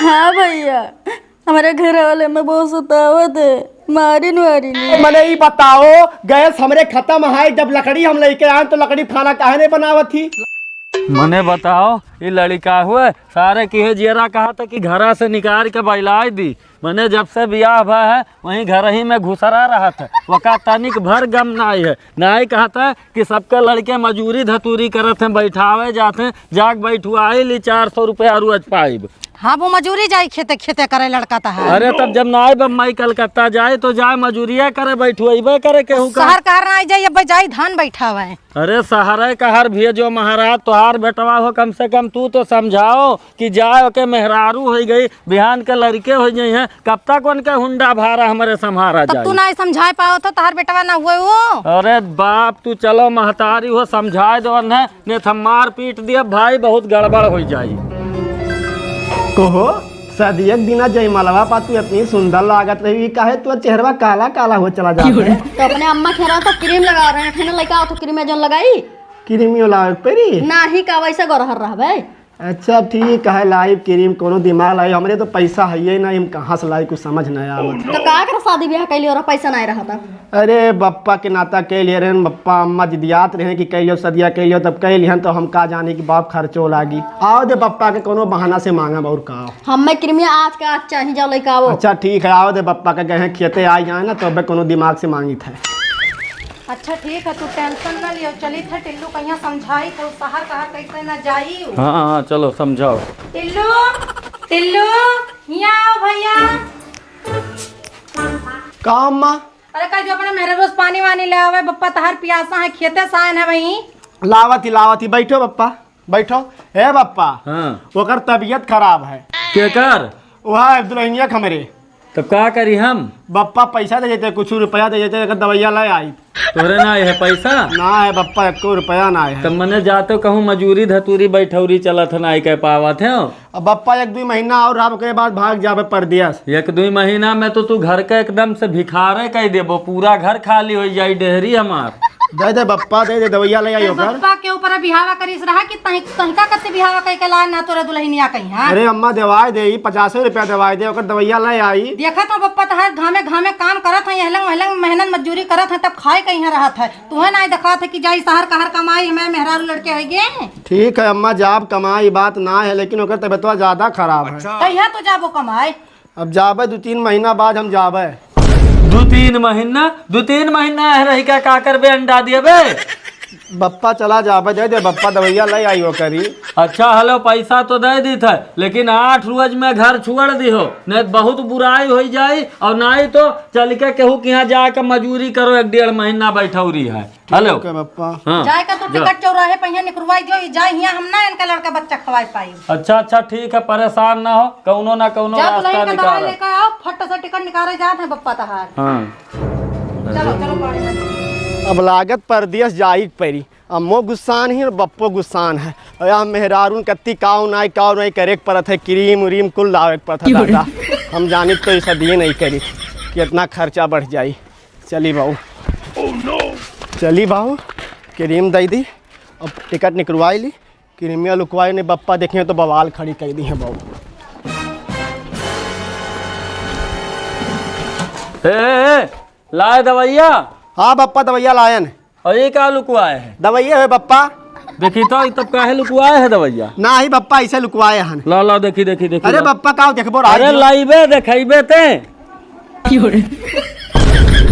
हाँ भैया, हमारे घर वाले में बहुत सतावत है, मारी नहीं। मैंने ये बताओ, गैस हमरे खत्म है, जब लकड़ी हम लेके आए तो लकड़ी खाना काहे नहीं बनावत थी? मने बताओ, ये लड़का हुए सारे की जियरा कहा था कि घरा से निकाल के बैलाई दी। मैंने जब से बियाह भा है वहीं घर ही में घुसरा रहा था, वका तनिक भर गम नाई है। नाई कहा था कि सबके लड़के मजूरी धतूरी करत हैं, बैठावे जाते हैं, जाग बैठुआई ली 400 रुपया रोज पाइब। हाँ वो मजूरी जाए खेते खेते करे लड़का था। अरे तब जब नाई बम्बई कलकत्ता जाए तो जाए मजूरिया करे, बैठुआबे करे केहू का। शहर कहा ना जाए, अब जाई धान बैठा हुआ है। अरे सहारे कहर भेजो महाराज, तोहार बेटवा हो, कम से कम तू तो समझाओ कि जाए के मेहरारू हो गई, बिहान के लड़के हो गई हैं, कब तक उनके हुंडा भारा हमारे संभारा जाए। तू ना समझा पाओ तो तहार बेटवा ना हुए वो। अरे बाप तू चलो महतारी हो, समझाए दो ने मार पीट दिया भाई, बहुत गड़बड़ हो जाई। कहो सदी एक दिना जयमालवा पा तू इतनी सुंदर लागत रही, काहे तू चेहरा काला काला हो चला जाता है? तो अपने अम्मा खेरा तो क्रीम लगा रहे हैं, लड़का तो क्रीम जो लगाई क्रीमियो लावे पेरी ना ही का वैसे गरहर रहा। अच्छा ठीक है, लाइव क्रीम कोनो दिमाग लाई, हमरे तो पैसा है ही ना, हम कहाँ से लाई कुछ समझ नहीं आवत। तो का कर शादी ब्याह कैली और पैसा नहीं रहा था? अरे बप्पा के नाता कह लिए रहे, बप्पा अम्मा जिदियात रहे कि कहियो सदिया कहियो, तब कह लिहन तो हम का जाने कि बाप खर्चो लागी। आओ दे बप्पा के कोनो बहाना से मांगा और का हमें क्रीमिया आज का आज चाहिए जाओ लड़का वो। अच्छा ठीक है, आओ दे बप्पा के गए खेते आ जाए ना, तो कोनो दिमाग से मांगी था। अच्छा ठीक है, तू टेंशन ना लियो, चली थे टिल्लू कहीं समझाई तो शहर कहा कैसे ना जाई। हाँ हाँ चलो समझाओ। टिल्लू टिल्लू यहाँ आओ भैया। का अम्मा? अरे कह अपने मेरे रोज पानी वानी ले आवे, बप्पा तहार पियासा है, खेते सायन है वही। लावती बैठो बप्पा बैठो। हे बप्पा, हाँ ओकर तबीयत खराब है। के कर वह दुल्हनिया हमरे। तब का करी हम? बप्पा पैसा दे देते, कुछ रुपया दे देते, अगर दवाइया ले आई। तोरे ना है पैसा? ना है बप्पा, 1 रुपया ना है। तब मने जाते कहूँ मजूरी धतूरी बैठौरी चलत है, ना कह पावत है। अब बप्पा 1-2 महीना और रह के बाद भाग जावे परदेस। 1-2 महीना में तो तू घर के एकदम से भिखारे कह देबो, पूरा घर खाली हो जाई डेहरी हमार। दे बप्पा, दे दवाइया ले आई ओकर। बप्पा के ऊपर बिहावा करिस रहा कि तहिका कते बिहावा कह के ला ना तोरे दुल्हनिया कहीं। हां अरे अम्मा दवाई दे, 50 रुपया दवाई दे, ओकर दवाइया ले आई। देखा तो बप्पा तहार घामे घामे काम करत है, हेलंग मेहनत मजदूरी करत है, तब खाए कहीं रहत है। तुहे ना देखा था कि जाई शहर कहर कमाई, मैं मेहरारू लड़के है गे। ठीक है अम्मा, जाब कमाई बात ना है, लेकिन ओकर तबीयत ज्यादा खराब है। कहिया तो जाबो कमाए? अब जाबे 2-3 महीना बाद हम जाबे। 2-3 महीना रही का काकर बे अंडा दिए बे? बप्पा चला जाबे, दे बप्पा दवाइया ले आई करी। अच्छा हेलो, पैसा तो दे दी था, लेकिन 8 रोज में घर छोड़ दी हो, नहीं बहुत बुराई हो जाई। और नहीं तो चल के केहू के यहाँ जाके मजूरी करो, 1-1.5 महीना बैठौरी है। हेलो बप्पा हाँ जाए का तो टिकट चौराहे पे निकलवाई दियो, जाए हियां हम ना इनका लड़का बच्चा खवाई पाई। अच्छा ठीक है, परेशान ना हो, कौनो ना कौनो रास्ता निकाल। लेकर आओ, फट से टिकट निकाले जाते हैं बप्पा तहार। हाँ चलो पानी में। अब लागत परदेस जाई परी, अम्मो गुस्सान ही और बप्पो गुस्सान है। और यहाँ मेहरारून कत्ती काउ नाई करे परत है, क्रीम उरीम कुल लावे परत है। दादा हम जानी तो ऐसा दिए नहीं करी कि इतना खर्चा बढ़ जाई। चली बाबू, चली बाबू, क्रीम दे दी, अब टिकट निकलवाई ली, क्रीमिया लुकवाई नहीं, बप्पा देखे तो बवाल खड़ी कर दी है बाबू। लाए दवाइया? हाँ बप्पा दवाइया लायन। और ये क्या लुकवाए है? दवाइया है बप्पा। देखी तो तब काहे लुकवाए है दवाइया? ना ही बप्पा ऐसे लुकवाए हन। ला देखी। अरे बप्पा का देखबो, अरे लाइबे देखेबे ते।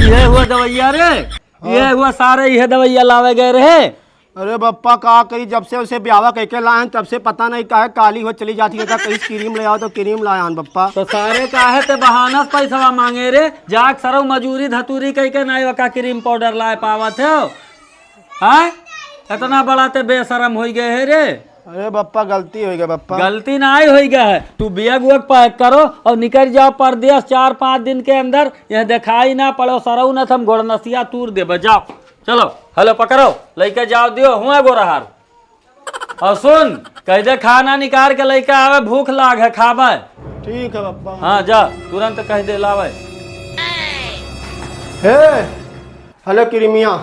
ये हुआ दवाइया रे, ये हुआ सारे ये दवाइया लावे गए रहे। अरे बप्पा का करी, जब से उसे ब्याह कह के लाए तब से पता नहीं काहे काली हो चली जाती है। कहीं क्रीम ले आओ तो क्रीम लाया बप्पा। तो सारे काहे ते बहाना से पैसा मांगे रे, जाक सरौ मजूरी धतूरी कह के नाई वका क्रीम पाउडर लाए पावत है। हाँ इतना बड़ा ते बेशरम हो गए है रे। अरे बप्पा गलती हो गई बप्पा। गलती ना ही हो गया है, तू बैग वैग पैक करो और निकल जाओ परदेश 4-5 दिन के अंदर। यह दिखाई ना पड़ो सरऊ न हम गोड़नसिया तूर दे जाओ। चलो हेलो पकड़ो, लेके जाओ दियो हुआ गोरहार। और सुन कह दे खाना निकाल के लेके आवे, भूख लाग है खावे। ठीक है बप्पा। हाँ जा तुरंत कह दे लावे। हे हेलो क्रीमिया,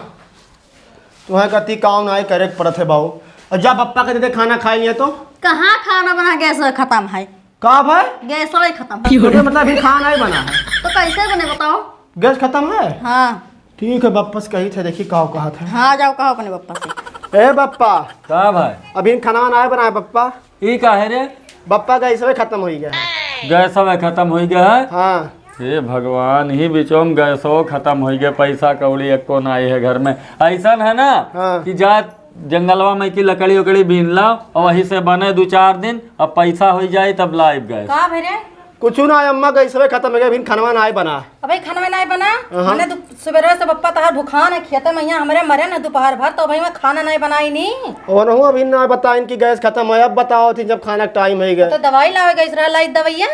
तुम्हें कति काम ना करे पड़त है बाबू। और जब पप्पा कहते थे खाना खाई है तो कहाँ खाना बना गैस खत्म है? का भाई गैस वाला खत्म। तो मतलब अभी खाना ही बना है, तो कैसे बने बताओ? गैस खत्म है। हाँ ठीक है, बप्पा से कही थे, देखी कहा था। हाँ, जाओ कहो अपने पप्पा से। ए बप्पा, का भाई अभी खाना वाना बनाया पप्पा? ई का है रे? बप्पा गैस में खत्म हो गया है। गैस अब खत्म हो गया है। हाँ हे भगवान, ही बीचों में गैसो खत्म हो गया, पैसा कौड़ी एको ना है घर में। ऐसा है ना हाँ। कि जा जंगलवा में की लकड़ी उकड़ी बीन लाओ और वहीं से बने 2-4 दिन, अब पैसा हो जाए तब लाइव गैस। का भेरे कुछ ना अम्मा गैस में खत्म हो गया, अभी खाना ना बना। अबे खाना में नहीं बना। मैंने सवेरे से पप्पा तहार भूखान है, खेते में यहाँ हमारे मरे ना दोपहर भर, तो भाई मैं खाना नहीं बनाई नहीं। और हूँ अभी ना बता इनकी गैस खत्म है, अब बताओ थी जब खाना का टाइम हो गया। तो दवाई लावे गई इसरा लाई दवाइया।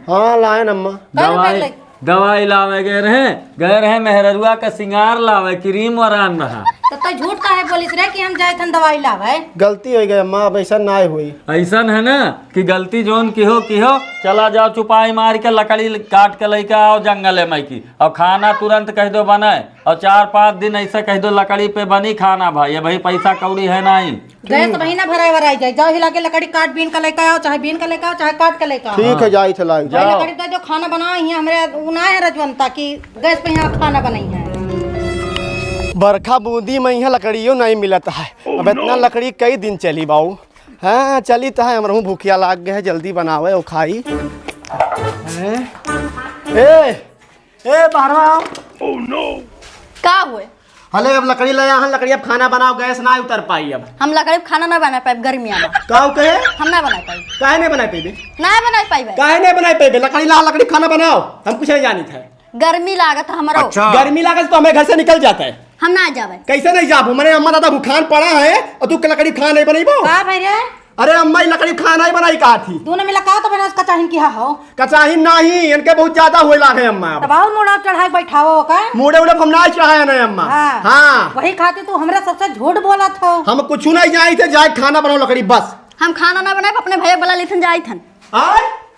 हाँ लाए न अम्मा। दवाई लावे गए रहे मेहररुआ का सिंगार लावे, क्रीम वरान रहा। तो झूठ का है बोलिस रे कि हम जाए थन दवाई लावे। गलती हो गई अम्मा, अब ऐसा ना हुई। ऐसा है ना कि गलती जोन की हो चला जाओ चुपाई मार के लकड़ी काट के लेके आओ जंगल में की, और खाना तुरंत कह दो बनाए, और 4-5 दिन ऐसे कह दो लकड़ी पे बनी खाना। भाई भाई पैसा कौड़ी है नहीं, गैस वही ना भराई वराई जाए। जाओ हिला के लकड़ी काट बीन का लेके आओ, चाहे बीन का लेके आओ चाहे काट के लेके आओ। ठीक है, जाई थे लाई भाई लकड़ी का जो खाना बनाए हैं हमारे उना है रजवंता की गैस पे यहाँ खाना बनाई है। बरखा बूंदी में यहाँ लकड़ियों नहीं मिलता है। अब इतना लकड़ी कई दिन चली बाऊ। हाँ चली तो है, हमरहूँ भूखिया लाग गए, जल्दी बनावे और खाई। ए बाहर आओ। का हुए? हले अब लकड़ी ले यहाँ, लकड़ी अब खाना बनाओ, गैस ना उतर पाई। अब हम लकड़ी खाना ना बना पाए गर्मिया में। काऊ कहे हम ना बना पाई। काहे नहीं बनाई पेबे? ना बना पाई। काहे नहीं बनाई पेबे? लकड़ी ला, लकड़ी खाना बनाओ, हम कुछ नहीं जानी थे। गर्मी लागत हमारो। अच्छा। गर्मी लागत तो हमें घर से निकल जाता है। हम ना जावे। कैसे नहीं जाबो? मैंने अम्मा दादा भूखान पड़ा है और तू लकड़ी खाना नहीं बनाई। का भाई रे? अरे अम्मा ये लकड़ी खाना ही बनाई कहा थी। तूने मिला का तो बना उसका चाहिन किया हो। कचाही नहीं, इनके बहुत ज्यादा हुए लागे अम्मा। तब आओ मोड़ा चढ़ा के बैठाओ का। मुड़े उड़े हम ना चढ़ाया नहीं अम्मा। हाँ वही खाती तू हमरा सबसे झूठ बोला था। हम कुछ नहीं जाए थे, जाए खाना बनाओ लकड़ी बस। हम खाना ना बनाए, अपने भैया बुला लेथन जाई थन।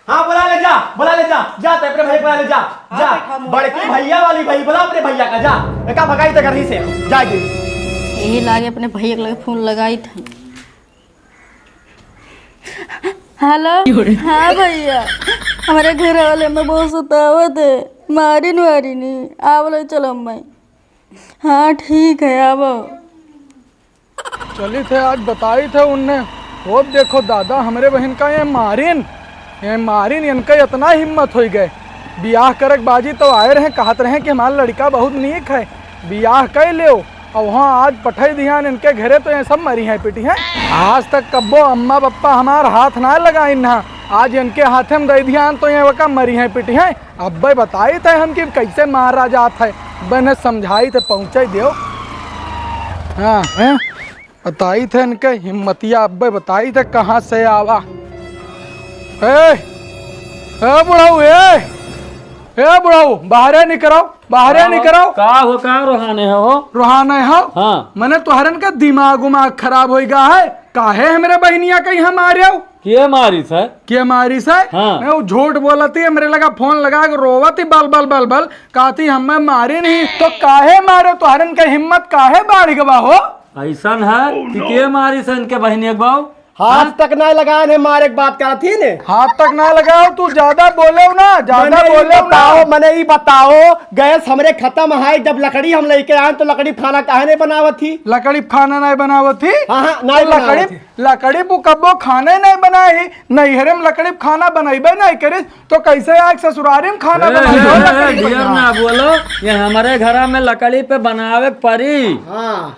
हाँ बुला ले जा, बुला ले जा, जा अपने भाई बुला ले जा, जा बड़की भैया वाली भाई बुला अपने भैया का, जा का भगाई थे घर ही से, जाएगी। यही लागे अपने भैया के लगे फोन लगाई थी। हेलो हाँ भैया, हमारे घर वाले में बहुत सतावत है, मारिन नहीं आवलो चलो मैं। हाँ ठीक है आवो। चली थे आज बताई थे उनने, वो देखो दादा हमारे बहन का ये मारिन इनका इतना हिम्मत हो गए। बियाह करक बाजी तो आए रहे, कहते रहे कि हमारा लड़का बहुत नीक है, बियाह कर ले। और वहाँ आज पठाई ध्यान इनके घरे तो ये सब मरी हैं पिटी हैं। आज तक कब्बो अम्मा पप्पा हमारा हाथ ना लगाई ना, आज इनके हाथे में दे ध्यान तो ये वका मरी हैं पिटी हैं। अब भाई बताई थे हम कि कैसे मारा जाता है, बने समझाई थे पहुँचा दियो। हाँ हैं बताई थे इनके हिम्मतिया, अब भाई बताई थे कहाँ से आवा। बुढ़ाऊ बुढ़ाऊ बाहरे निकलो, बाहरे निकलो। का हो का रोहाने हो? रोहाने हो? हाँ। मैंने तुहरन का दिमाग उमाग खराब हो गया है। काहे है मेरे बहनिया कहीं हम आ रहे हो? के मारी से? के मारी से? हाँ। मैं झूठ बोलती है, मेरे लगा फोन लगा के रोवती बल बल बल बल, कहती हमें मारी नहीं। तो काहे मारो? तुहरन का हिम्मत काहे बाढ़ गवा हो? ऐसा है कि के मारी से इनके बहनी एक बाऊ? हाथ तक ना लगाए ने, मारे एक बात करा थी ने। हाथ तक ना लगाओ, तू ज्यादा बोले ना, ज्यादा बोले बताओ। मैंने ही बताओ, गैस हमरे खत्म है, जब लकड़ी हम लेके आए तो लकड़ी खाना काहे नहीं बनावत थी? लकड़ी खाना नहीं बनावत थी। हाँ नहीं लकड़ी लकड़ी कब्बो खाने नहीं बनाई, नैहरे में लकड़ी खाना बनाइबे नहीं करे तो कैसे आग ससुरारी में खाना डियर ना बोलो, ये हमारे घर में लकड़ी पे बनावे पड़ी।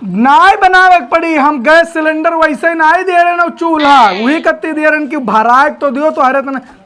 नहीं बनावे पड़ी, हम गैस सिलेंडर वैसे नहीं दे रहे ना, चूल्हा वही कत्ती दे रहे कि भराए तो दियो, तो हरे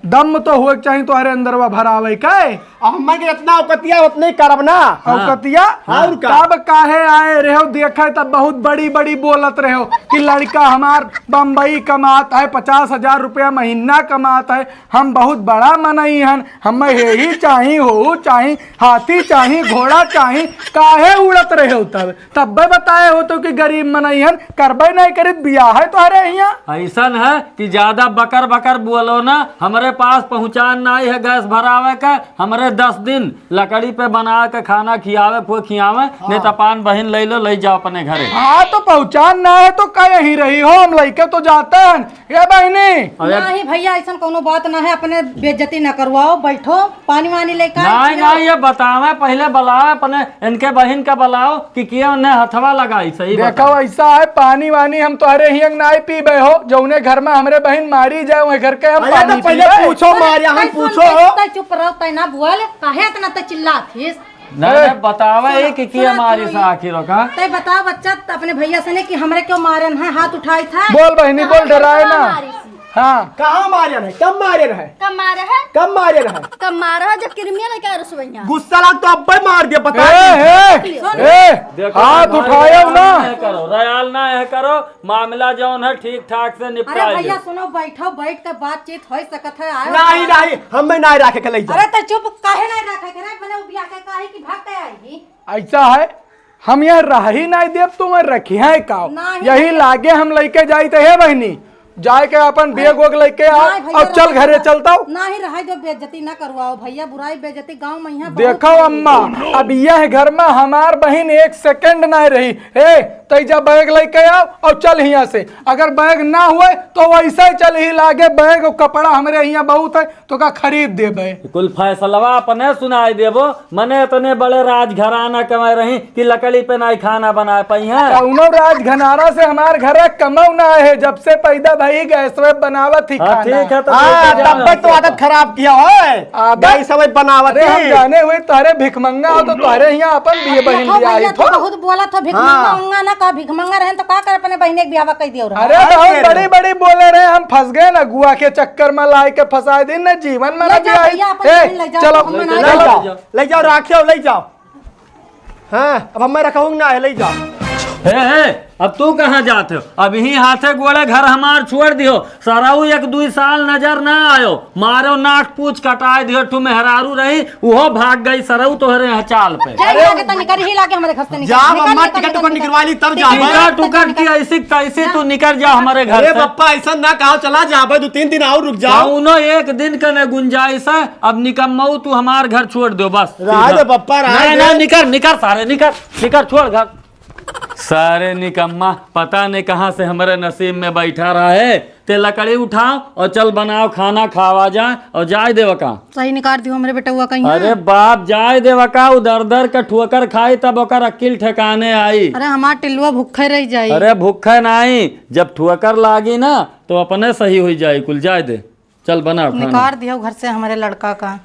दम तो हुए चाहिए, तो हरे अंदर भरावे का अम्मा के इतना औकतिया उतने करब ना। औकतिया कब काहे आए रहो? देखे तब बहुत बड़ी बड़ी बोलत रहो कि लड़का हमार बम्बई कमाता है, 50,000 रुपया महीना कमाता है, हम बहुत बड़ा मनई हन, हमें यही चाहिए, हो चाहिए, हाथी चाहिए, घोड़ा चाहिए, काहे उड़त रहे हो? तब बताए हो तो कि गरीब मनई हन, करबे नहीं करित बियाह है तो अरे यहाँ। ऐसा है कि ज्यादा बकर बकर बोलो ना, हमारे पास पहुँचान नहीं है गैस भरावे का, हमरे 10 दिन लकड़ी पे बना के खाना खियावे को खियावे, नहीं तो पान बहन ले लो, ले जाओ अपने घरे। हाँ तो पहचान ना है तो कहीं यहीं रही हो, हम लड़के तो जाते हैं। ये बहनी नहीं भैया ऐसा कोनो बात ना है, अपने बेइज्जती ना करवाओ, बैठो पानी वानी लेकर नहीं नहीं, ये बतावे पहले बुलाओ अपने इनके बहन का बुलाओ कि किया उन्हें हथवा लगाई। सही देखो ऐसा है, पानी वानी हम तुम्हारे ही नहीं पीबे हो, जौने घर में हमरे बहन मारी जाए वही घर के हम पानी पहले पूछो मारिया, हम पूछो। चुप रहो, तय ना बोल, काहे इतना तो चिल्लाथीस? नहीं बतावे कि किया मारी से आखिर का। तय बताओ बच्चा अपने भैया से ने कि हमरे क्यों मारन है, हाथ उठाई था। बोल बहनी बोल, डराए ना। हाँ कहाँ मारे है, कब मारे है, कब मारा है? कब मारे है? कब मारा है? जब क्रिमिनल है क्या रसोईया? गुस्सा लग तो अब मार दिया, बता। हाथ उठाया ना, करो रयाल ना है करो, मामला जौन है ठीक ठाक से अरे निपटाए। भैया सुनो, बैठो, बैठ कर बातचीत हो सकत है। आयो नहीं नहीं, हमें नहीं रखे के ले जा। अरे तो चुप काहे नहीं रखे करे, मैंने वो बिया के काहे की भाग के आई। ऐसा है हम यहाँ रह ही नहीं देव, तुम रखी है का नहीं, यही लागे हम लेके जाई तो है बहनी, जाए के अपन बेग वोग लेके आ और चल घरे चलता हूँ। ना ही रहा जो बेइज्जती ना करवाओ भैया, बुराई बेइज्जती गांव में यहाँ देखो अम्मा, अब यह घर में हमार बहन 1 सेकंड नहीं रही है, तैजा बैग लेके आओ और चल यहाँ से। अगर बैग ना हुए तो वैसे ही चल ही लागे, बैग और कपड़ा हमरे यहाँ बहुत है तो का खरीद देबे। कुल फैसलवा अपने सुनाई देबो, मने इतने बड़े राजघराना कमाए रही कि लकड़ी पे नहीं खाना बना पाई है। कौनो राजघनारा से हमार घर कमौ ना है, जब से पैदा भाई गैस में बनावत ही खाना। ठीक है तो तब तक तो आदत खराब किया है, गैस सब बनावत। अरे हम जाने हुए तारे भिखमंगा हो तो तारे यहाँ अपन बिये बहन भी आई तो बहुत बोला था भिखमंगा ना, का भिखमंगा रहे तो का कर अपने बहने के ब्याह कह दियो। अरे बहुत बड़ी बड़ी बोले रहे, हम फंस गए ना गुआ के चक्कर में, लाई के फंसा दिन ना जीवन में ना चलो ले जाओ, राखियो ले जाओ। हाँ अब मैं रखूंगा ना, ले जाओ। हे अब तू कहाँ जाते हो? अब यही हाथे गोड़े घर हमार छोड़ दियो, सराऊ 1-2 साल नजर ना आयो, मारो नाक पूछ कटाए दियो, तू मेहरारू रही वो भाग गई सराऊ तोहरे यहाँ चाल पे। निकल ही लाके हमारे घर से जा मम्मा, टिकट को निकलवा ली तब जा। टिकट की ऐसी तैसे तू निकल जा हमारे घर से। पप्पा ऐसा ना कहो, चला जा 2-3 दिन और रुक जाओ। उनो 1 दिन का न गुंजाइश है, अब निकम्मऊ तू हमार घर छोड़ दो बस। पप्पा नहीं निकर सारे निकर छोड़ घर। सारे निकम्मा पता नहीं कहाँ से हमारे नसीब में बैठा रहा है, ते लकड़ी उठाओ और चल बनाओ खाना खावा जाए और जाए देवका। सही निकाल दियो हमरे बेटा हुआ कहीं। अरे बाप जाए देवका, उधर दर का ठोकर खाई तब ओकर अकिल ठिकाने आई। अरे हमार टिल्लुआ भूखे रह जाई। अरे भूखे नहीं, जब ठोकर लागी ना तो अपने सही हो जाए, कुल जाए दे, चल बनाओ खाना। निकाल दियो घर से हमारे लड़का का।